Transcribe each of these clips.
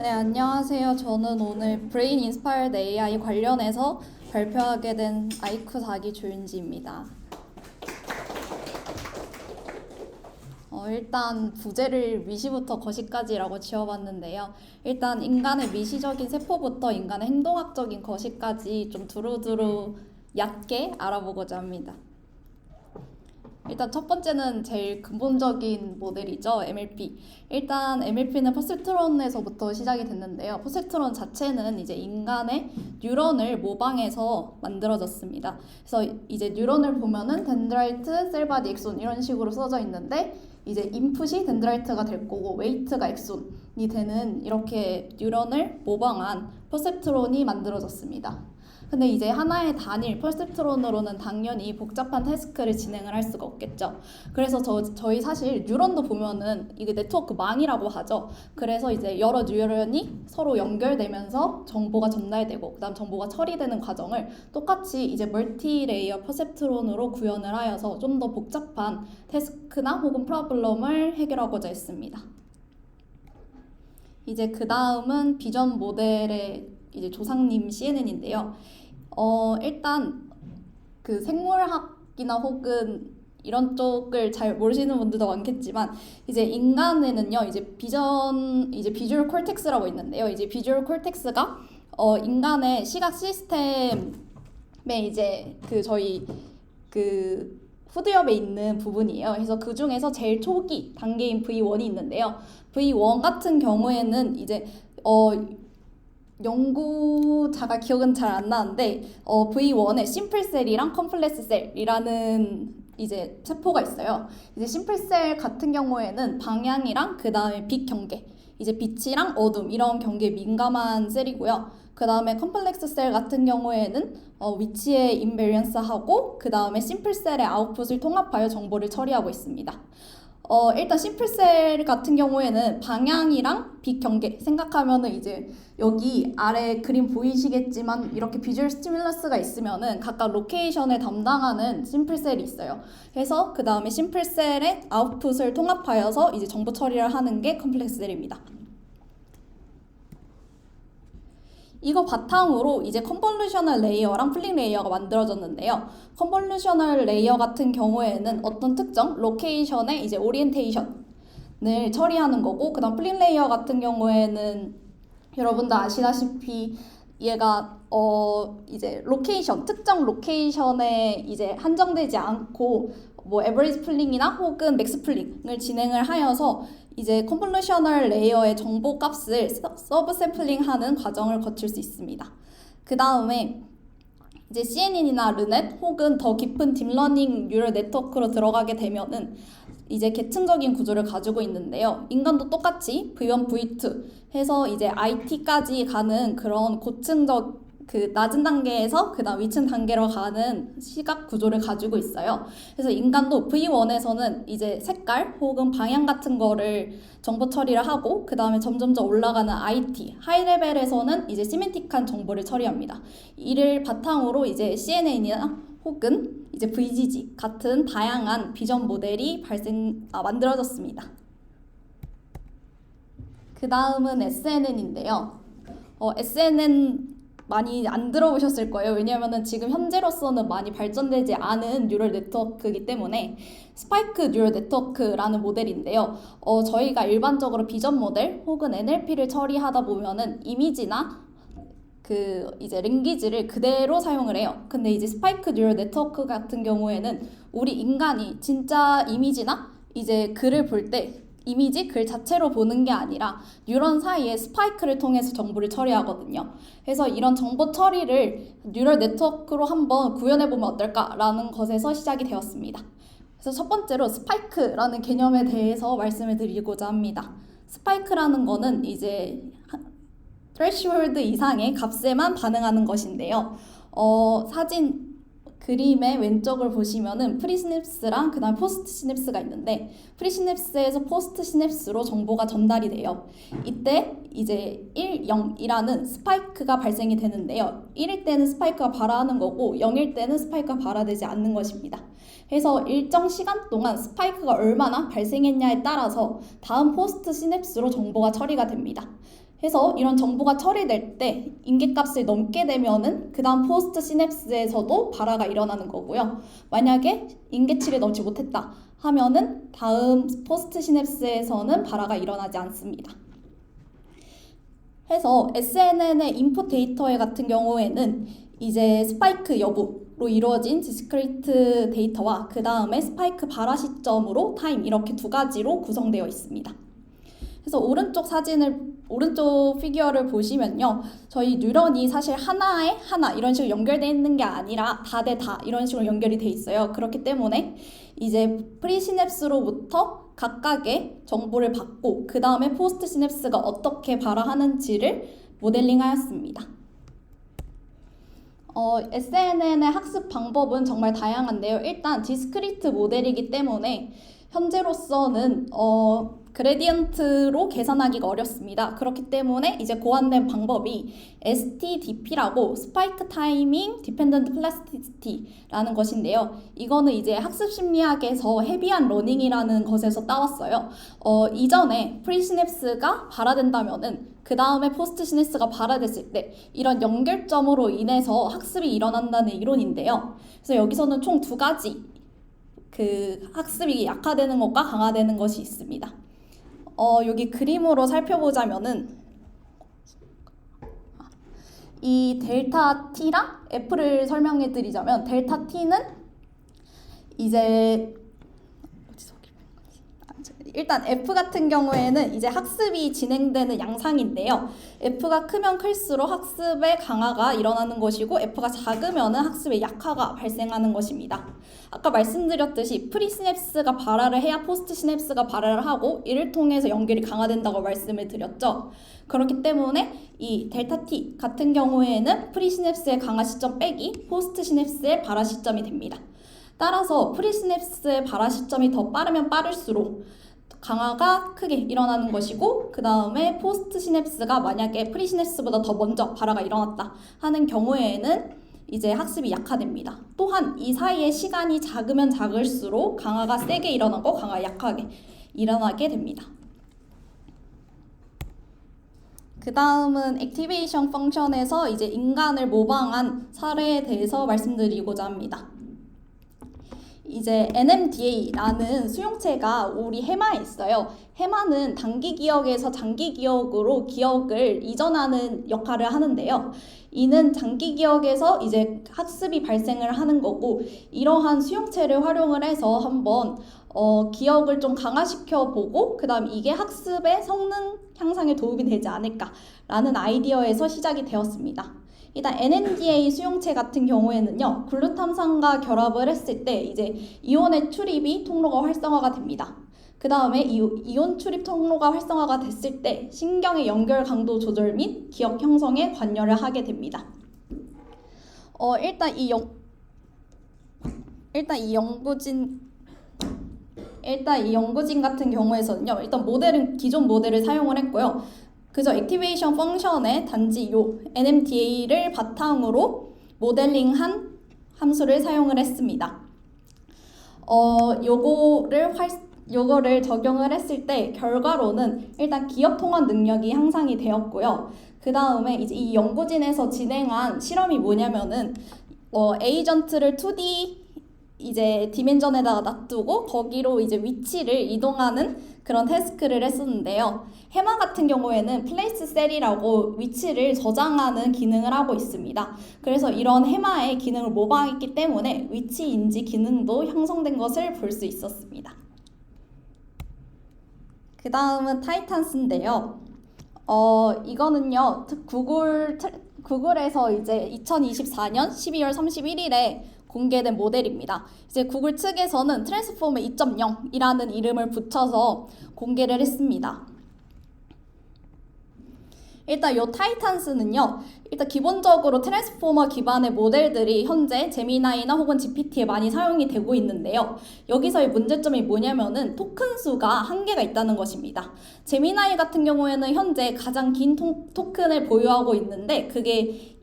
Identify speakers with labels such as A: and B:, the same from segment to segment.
A: 네, 안녕하세요. 저는 오늘 브레인 인스파이어드 AI 관련해서 발표하게 된 아이큐 4기 조윤지입니다. 일단 부제를 미시부터 거시까지라고 지어봤는데요. 일단 인간의 미시적인 세포부터 인간의 행동학적인 거시까지 좀 두루두루 얕게 알아보고자 합니다. 일단 첫 번째는 제일 근본적인 모델이죠. MLP. 일단 MLP는 퍼셉트론에서부터 시작이 됐는데요. 퍼셉트론 자체는 이제 인간의 뉴런을 모방해서 만들어졌습니다. 그래서 이제 뉴런을 보면은 덴드라이트, 셀바디, 엑손 이런 식으로 써져 있는데 이제 인풋이 덴드라이트가 될 거고 웨이트가 엑손이 되는 이렇게 뉴런을 모방한 퍼셉트론이 만들어졌습니다. 근데 이제 하나의 단일 퍼셉트론으로는 당연히 복잡한 태스크를 진행을 할 수가 없겠죠. 그래서 저희 사실 뉴런도 보면은 이게 네트워크 망이라고 하죠. 그래서 이제 여러 뉴런이 서로 연결되면서 정보가 전달되고 그다음 정보가 처리되는 과정을 똑같이 이제 멀티 레이어 퍼셉트론으로 구현을 하여서 좀 더 복잡한 태스크나 혹은 프로블럼을 해결하고자 했습니다. 이제 그 다음은 비전 모델의 이제 조상님 CNN인데요. 일단 그 생물학이나 혹은 이런 쪽을 잘 모르시는 분들도 많겠지만 이제 인간에는요 이제 비주얼 콜텍스라고 있는데요. 이제 비주얼 콜텍스가 인간의 시각 시스템에 이제 저희 후드엽에 있는 부분이에요. 그래서 그 중에서 제일 초기 단계인 V1이 있는데요. V1 같은 경우에는 이제 연구자가 기억은 잘 안 나는데 V1에 심플셀이랑 컴플렉스셀이라는 이제 세포가 있어요. 이제 심플셀 같은 경우에는 방향이랑 그 다음에 빛 경계, 이제 빛이랑 어둠 이런 경계에 민감한 셀이고요. 그 다음에 컴플렉스셀 같은 경우에는 위치에 인베리언스하고 그 다음에 심플셀의 아웃풋을 통합하여 정보를 처리하고 있습니다. 일단 심플셀 같은 경우에는 방향이랑 빛 경계 생각하면은 이제 여기 아래 그림 보이시겠지만 이렇게 비주얼 스티뮬러스가 있으면은 각각 로케이션을 담당하는 심플셀이 있어요. 그래서 그 다음에 심플셀의 아웃풋을 통합하여서 이제 정보 처리를 하는 게 컴플렉스셀입니다. 이거 바탕으로 이제 컨볼루셔널 레이어랑 플링 레이어가 만들어졌는데요. 컨볼루셔널 레이어 같은 경우에는 어떤 특정 로케이션의 이제 오리엔테이션을 처리하는 거고, 그다음 플링 레이어 같은 경우에는 여러분도 아시다시피 얘가 이제 로케이션 특정 로케이션에 이제 한정되지 않고 뭐 에버리지 플링이나 혹은 맥스 플링을 진행을 하여서 이제 컨볼루셔널 레이어의 정보 값을 서브 샘플링하는 과정을 거칠 수 있습니다. 그 다음에 이제 CNN이나 르넷 혹은 더 깊은 딥러닝 뉴럴 네트워크로 들어가게 되면은 이제 계층적인 구조를 가지고 있는데요. 인간도 똑같이 V1, V2 해서 이제 IT까지 가는 그런 고층적 낮은 단계에서 그다음 위층 단계로 가는 시각 구조를 가지고 있어요. 그래서 인간도 V1에서는 이제 색깔 혹은 방향 같은 거를 정보 처리를 하고 그 다음에 점점점 올라가는 IT 하이 레벨에서는 이제 시멘틱한 정보를 처리합니다. 이를 바탕으로 이제 CNN이나 혹은 이제 VGG 같은 다양한 비전 모델이 만들어졌습니다. 그 다음은 SNN인데요. SNN 많이 안 들어보셨을 거예요. 왜냐하면 지금 현재로서는 많이 발전되지 않은 뉴럴 네트워크이기 때문에 스파이크 뉴럴 네트워크라는 모델인데요. 저희가 일반적으로 비전 모델 혹은 NLP를 처리하다 보면은 이미지나 이제 랭귀지를 그대로 사용을 해요. 근데 이제 스파이크 뉴럴 네트워크 같은 경우에는 우리 인간이 진짜 이미지나 이제 글을 볼 때 이미지 글 자체로 보는 게 아니라 뉴런 사이에 스파이크를 통해서 정보를 처리하거든요. 그래서 이런 정보 처리를 뉴럴 네트워크로 한번 구현해보면 어떨까라는 것에서 시작이 되었습니다. 그래서 첫 번째로 스파이크라는 개념에 대해서 말씀을 드리고자 합니다. 스파이크라는 거는 이제 threshold 이상의 값에만 반응하는 것인데요. 그림의 왼쪽을 보시면은 프리시냅스랑 그다음 포스트 시냅스가 있는데 프리시냅스에서 포스트 시냅스로 정보가 전달이 돼요. 이때 이제 1, 0이라는 스파이크가 발생이 되는데요. 1일 때는 스파이크가 발화하는 거고 0일 때는 스파이크가 발화되지 않는 것입니다. 그래서 일정 시간 동안 스파이크가 얼마나 발생했냐에 따라서 다음 포스트 시냅스로 정보가 처리가 됩니다. 해서 이런 정보가 처리될 때 인계값을 넘게 되면은 그 다음 포스트 시냅스에서도 발화가 일어나는 거고요. 만약에 인계치를 넘지 못했다 하면은 다음 포스트 시냅스에서는 발화가 일어나지 않습니다. 해서 SNN의 인풋 데이터에 같은 경우에는 이제 스파이크 여부로 이루어진 디스크리트 데이터와 그 다음에 스파이크 발화 시점으로 타임 이렇게 두 가지로 구성되어 있습니다. 그래서 오른쪽 피규어를 보시면요. 저희 뉴런이 사실 하나에 하나 이런 식으로 연결되어 있는 게 아니라 다 대 다 이런 식으로 연결이 돼 있어요. 그렇기 때문에 이제 프리시냅스로부터 각각의 정보를 받고 그 다음에 포스트 시냅스가 어떻게 발화하는지를 모델링하였습니다. SNN의 학습 방법은 정말 다양한데요. 일단 디스크리트 모델이기 때문에 현재로서는 그레디언트로 계산하기가 어렵습니다. 그렇기 때문에 이제 고안된 방법이 STDP라고 스파이크 타이밍 디펜던트 플라스티시티라는 것인데요. 이거는 이제 학습 심리학에서 헤비한 러닝이라는 것에서 따왔어요. 이전에 프리시냅스가 발화된다면은 그 다음에 포스트 시냅스가 발화됐을 때 이런 연결점으로 인해서 학습이 일어난다는 이론인데요. 그래서 여기서는 총 두 가지 학습이 약화되는 것과 강화되는 것이 있습니다. 여기 그림으로 살펴보자면은 이 델타 T랑 F를 설명해 드리자면 델타 T는 이제 일단 F 같은 경우에는 이제 학습이 진행되는 양상인데요. F가 크면 클수록 학습의 강화가 일어나는 것이고 F가 작으면 학습의 약화가 발생하는 것입니다. 아까 말씀드렸듯이 프리시냅스가 발화를 해야 포스트 시냅스가 발화를 하고 이를 통해서 연결이 강화된다고 말씀을 드렸죠. 그렇기 때문에 이 델타 T 같은 경우에는 프리시냅스의 강화 시점 빼기 포스트 시냅스의 발화 시점이 됩니다. 따라서 프리시냅스의 발화 시점이 더 빠르면 빠를수록 강화가 크게 일어나는 것이고 그 다음에 포스트 시냅스가 만약에 프리시냅스보다 더 먼저 발화가 일어났다 하는 경우에는 이제 학습이 약화됩니다. 또한 이 사이의 시간이 작으면 작을수록 강화가 세게 일어나고 강화가 약하게 일어나게 됩니다. 그 다음은 액티베이션 펑션에서 이제 인간을 모방한 사례에 대해서 말씀드리고자 합니다. 이제 NMDA라는 수용체가 우리 해마에 있어요. 해마는 단기 기억에서 장기 기억으로 기억을 이전하는 역할을 하는데요. 이는 장기 기억에서 이제 학습이 발생을 하는 거고 이러한 수용체를 활용을 해서 한번 기억을 좀 강화시켜 보고 그 다음 이게 학습의 성능 향상에 도움이 되지 않을까라는 아이디어에서 시작이 되었습니다. 일단 NMDA 수용체 같은 경우에는요, 글루탐산과 결합을 했을 때 이제 이온의 출입이 통로가 활성화가 됩니다. 그 다음에 이온 출입 통로가 활성화가 됐을 때 신경의 연결 강도 조절 및 기억 형성에 관여를 하게 됩니다. 일단 이 연구진 같은 경우에서는요, 일단 기존 모델을 사용을 했고요. 그저 액티베이션 펑션에 단지 요 NMDA를 바탕으로 모델링한 함수를 사용을 했습니다. 요거를 적용을 했을 때 결과로는 일단 기억 통합 능력이 향상이 되었고요. 그 다음에 이제 이 연구진에서 진행한 실험이 뭐냐면은 에이전트를 2D 이제 디멘전에다가 놔두고 거기로 이제 위치를 이동하는 그런 태스크를 했었는데요. 해마 같은 경우에는 플레이스 셀이라고 위치를 저장하는 기능을 하고 있습니다. 그래서 이런 해마의 기능을 모방했기 때문에 위치 인지 기능도 형성된 것을 볼 수 있었습니다. 그 다음은 타이탄스인데요. 이거는요, 구글에서 이제 2024년 12월 31일에 공개된 모델입니다. 이제 구글 측에서는 트랜스포머 2.0이라는 이름을 붙여서 공개를 했습니다. 일단 이 타이탄스는요, 일단 기본적으로 트랜스포머 기반의 모델들이 현재 제미나이나 혹은 GPT에 많이 사용이 되고 있는데요. 여기서의 문제점이 뭐냐면은 토큰 수가 한계가 있다는 것입니다. 제미나이 같은 경우에는 현재 가장 긴 토큰을 보유하고 있는데 그게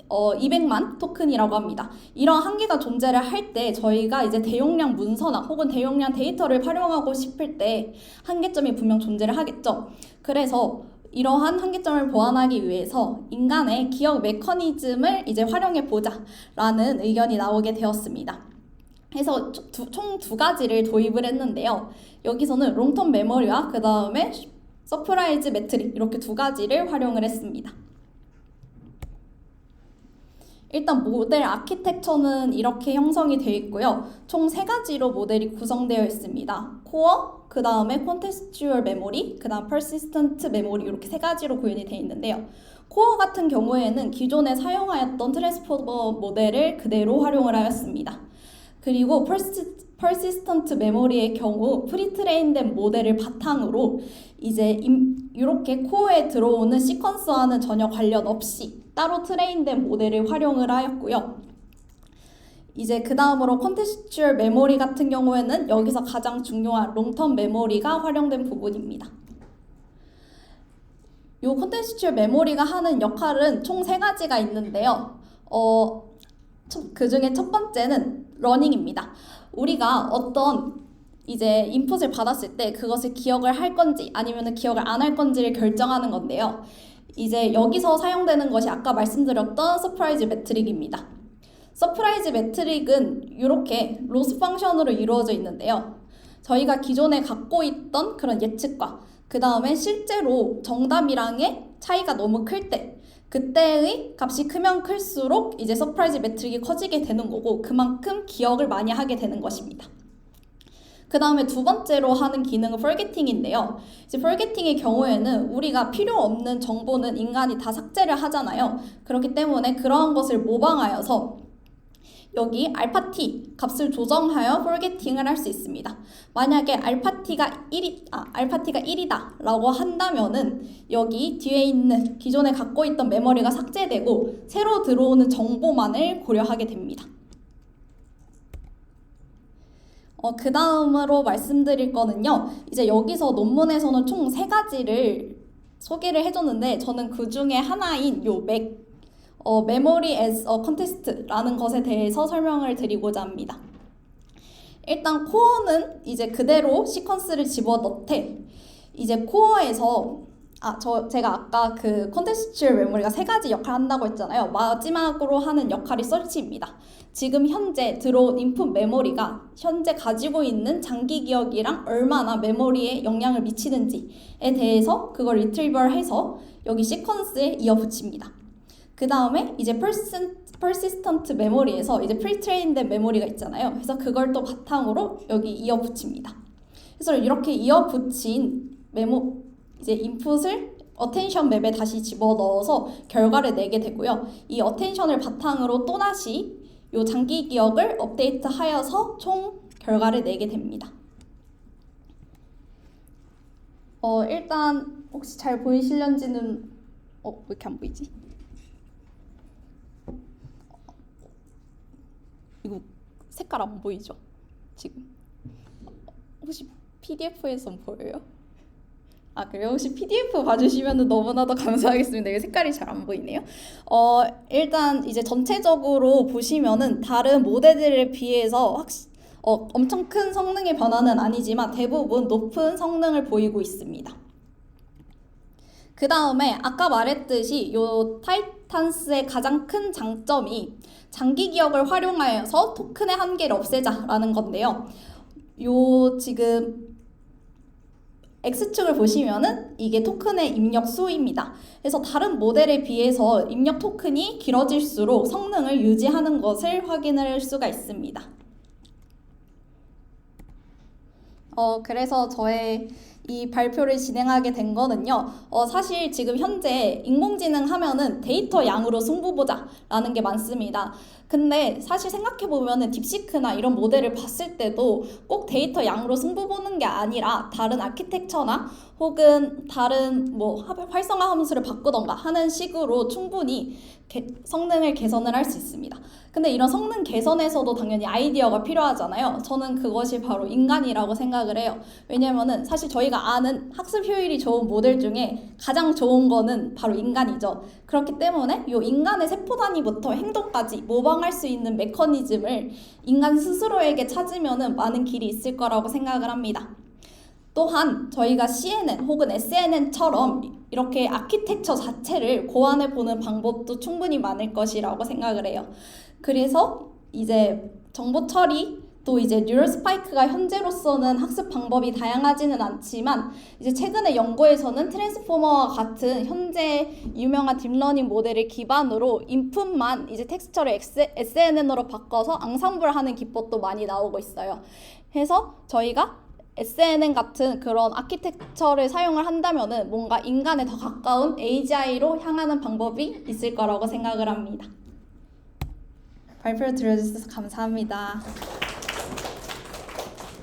A: 200만 토큰이라고 합니다. 이런 한계가 존재를 할 때 저희가 이제 대용량 문서나 혹은 대용량 데이터를 활용하고 싶을 때 한계점이 분명 존재를 하겠죠. 그래서 이러한 한계점을 보완하기 위해서 인간의 기억 메커니즘을 이제 활용해 보자라는 의견이 나오게 되었습니다. 그래서 총 두 가지를 도입을 했는데요. 여기서는 롱텀 메모리와 그 다음에 서프라이즈 매트릭 이렇게 두 가지를 활용을 했습니다. 일단 모델 아키텍처는 이렇게 형성이 되어 있고요. 총 세 가지로 모델이 구성되어 있습니다. 코어, 그 다음에 콘텍스추얼 메모리, 그 다음 퍼시스턴트 메모리 이렇게 세 가지로 구현이 되어 있는데요. 코어 같은 경우에는 기존에 사용하였던 트랜스포머 모델을 그대로 활용을 하였습니다. 그리고 퍼시스턴트 메모리의 경우 프리트레인된 모델을 바탕으로 이제 이렇게 코어에 들어오는 시퀀스와는 전혀 관련 없이 따로 트레인된 모델을 활용을 하였고요. 이제 그 다음으로 컨텍스추얼 메모리 같은 경우에는 여기서 가장 중요한 롱텀 메모리가 활용된 부분입니다. 이 컨텍스추얼 메모리가 하는 역할은 총 세 가지가 있는데요. 그 중에 첫 번째는 러닝입니다. 우리가 어떤 이제 인풋을 받았을 때 그것을 기억을 할 건지 아니면 기억을 안 할 건지를 결정하는 건데요. 이제 여기서 사용되는 것이 아까 말씀드렸던 서프라이즈 매트릭입니다. 서프라이즈 매트릭은 이렇게 로스 펑션으로 이루어져 있는데요. 저희가 기존에 갖고 있던 그런 예측과 그 다음에 실제로 정답이랑의 차이가 너무 클 때 그때의 값이 크면 클수록 이제 서프라이즈 매트릭이 커지게 되는 거고 그만큼 기억을 많이 하게 되는 것입니다. 그 다음에 두 번째로 하는 기능은 forgetting인데요. 이제 forgetting의 경우에는 우리가 필요 없는 정보는 인간이 다 삭제를 하잖아요. 그렇기 때문에 그러한 것을 모방하여서 여기 알파 t 값을 조정하여 forgetting을 할 수 있습니다. 만약에 알파 t가 1이다 라고 한다면은 여기 뒤에 있는 기존에 갖고 있던 메모리가 삭제되고 새로 들어오는 정보만을 고려하게 됩니다. 그 다음으로 말씀드릴 거는요. 이제 여기서 논문에서는 총 세 가지를 소개를 해줬는데 저는 그 중에 하나인 요 memory as a context라는 것에 대해서 설명을 드리고자 합니다. 일단 코어는 이제 그대로 시퀀스를 집어넣되 이제 코어에서 제가 아까 그 contextual memory가 세 가지 역할을 한다고 했잖아요. 마지막으로 하는 역할이 서치입니다. 지금 현재 들어온 인풋 메모리가 현재 가지고 있는 장기 기억이랑 얼마나 메모리에 영향을 미치는지에 대해서 그걸 리트리버해서 여기 시퀀스에 이어붙입니다. 그 다음에 이제 persistent 메모리에서 이제 pre-trained 메모리가 있잖아요. 그래서 그걸 또 바탕으로 여기 이어붙입니다. 그래서 이렇게 이어붙인 이제 인풋을 attention 맵에 다시 집어넣어서 결과를 내게 되고요. 이 attention을 바탕으로 또다시 이 장기 기억을 업데이트하여서 총 결과를 내게 됩니다. 일단 혹시 잘 보이실런지는 왜 이렇게 안 보이지? 이거 색깔 안 보이죠? 지금 혹시 PDF에서 보여요? 그래요? 혹시 PDF 봐주시면 너무나도 감사하겠습니다. 이게 색깔이 잘 안 보이네요. 일단 이제 전체적으로 보시면은 다른 모델들에 비해서 엄청 큰 성능의 변화는 아니지만 대부분 높은 성능을 보이고 있습니다. 그 다음에 아까 말했듯이 요 타이탄스의 가장 큰 장점이 장기 기억을 활용하여서 토큰의 한계를 없애자라는 건데요. 요 지금 X축을 보시면은 이게 토큰의 입력 수입니다. 그래서 다른 모델에 비해서 입력 토큰이 길어질수록 성능을 유지하는 것을 확인할 수가 있습니다. 그래서 저의 이 발표를 진행하게 된 거는요. 사실 지금 현재 인공지능 하면은 데이터 양으로 승부 보자라는 게 많습니다. 근데 사실 생각해보면은 딥시크나 이런 모델을 봤을 때도 꼭 데이터 양으로 승부 보는 게 아니라 다른 아키텍처나 혹은 다른 활성화 함수를 바꾸던가 하는 식으로 충분히 성능을 개선을 할 수 있습니다. 근데 이런 성능 개선에서도 당연히 아이디어가 필요하잖아요. 저는 그것이 바로 인간이라고 생각을 해요. 왜냐면은 사실 저희가 아는 학습 효율이 좋은 모델 중에 가장 좋은 거는 바로 인간이죠. 그렇기 때문에 이 인간의 세포 단위부터 행동까지 모방할 수 있는 메커니즘을 인간 스스로에게 찾으면은 많은 길이 있을 거라고 생각을 합니다. 또한 저희가 CNN 혹은 SNN처럼 이렇게 아키텍처 자체를 고안해보는 방법도 충분히 많을 것이라고 생각을 해요. 그래서 이제 정보 처리 또 이제 뉴럴 스파이크가 현재로서는 학습 방법이 다양하지는 않지만 이제 최근의 연구에서는 트랜스포머와 같은 현재 유명한 딥러닝 모델을 기반으로 인풋만 이제 텍스처를 SNN으로 바꿔서 앙상블하는 기법도 많이 나오고 있어요. 그래서 저희가 SNN 같은 그런 아키텍처를 사용을 한다면은 뭔가 인간에 더 가까운 AGI로 향하는 방법이 있을 거라고 생각을 합니다. 발표 들어주셔서 감사합니다.